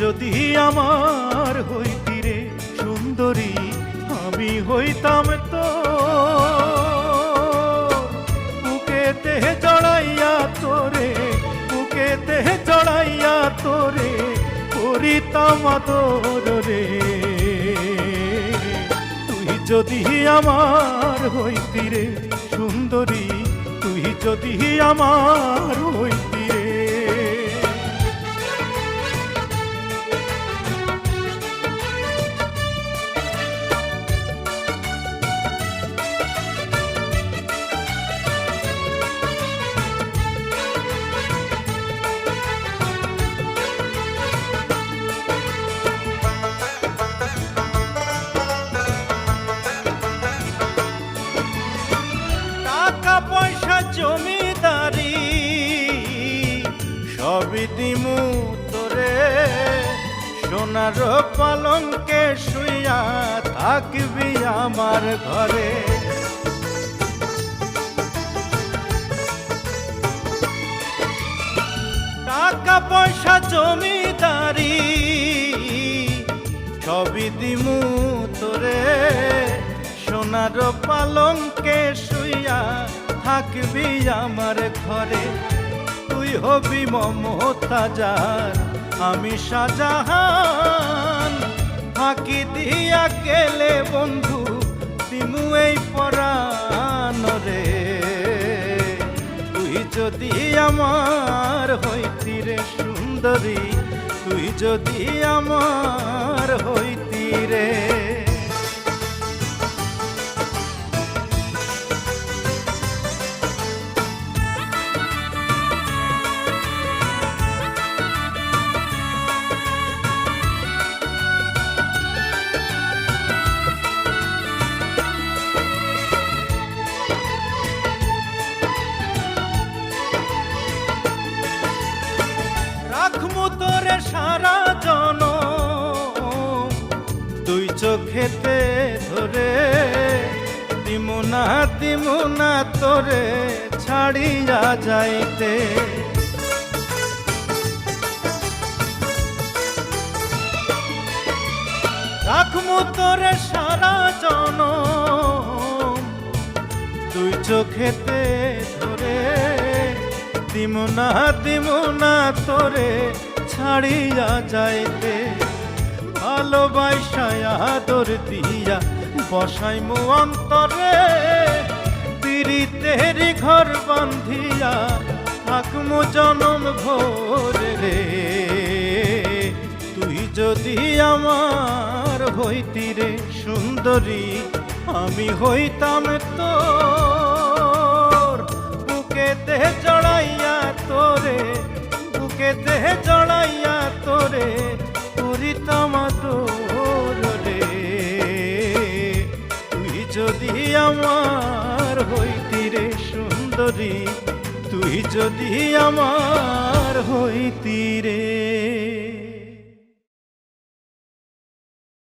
যদি আমার হইতি রে সুন্দরী, আমি হইতাম তো বুকেতে জড়াইয়া তোরে, বুকেতে জড়াইয়া তোরে করিতাম আদর রে। তুই যদি আমার হইতি রে সুন্দরী, তুই যদি আমার হইতি রে। জমিদারি সবই দিমু তোরে, সোনার পালঙ্কে শুইয়া থাকবি আমার ঘরে। টাকা পয়সা জমিদারি সবই দিমু তোরে, সোনার পালঙ্কে শুইয়া থাকবি আমার ঘরে। তুই হবি মমতাজার, আমি শাহজাহান, ফাঁকি দিয়া গেলে বন্ধু দিমু এই পরাণ রে। তুই যদি আমার হইতি রে সুন্দরী, তুই যদি আমার হইতি রে। রাখমু তোরে সারা জনম দুই চোখেতে ধরে, দিমু না তোরে ছাড়িয়া যাইতে। রাখমু তোরে সারা জনম দুই চোখেতে ধরে, দিমু না তোরে ছাড়িয়া যাইতে। ভালোবাসায় আদর দিয়া বসাইমু অন্তরে, পিরিতেরি ঘর বান্ধিয়া থাকমু জনম ভোরে রে। তুই যদি আমার হইতি রে সুন্দরী, আমি হইতাম তোর বুকেতে জড়াইয়া তোরে, বুকেতে জড়াইয়া তোরে করিতাম আদর রে। তুই যদি আমার হইতি রে সুন্দরী, তুই যদি আমার হইতি রে।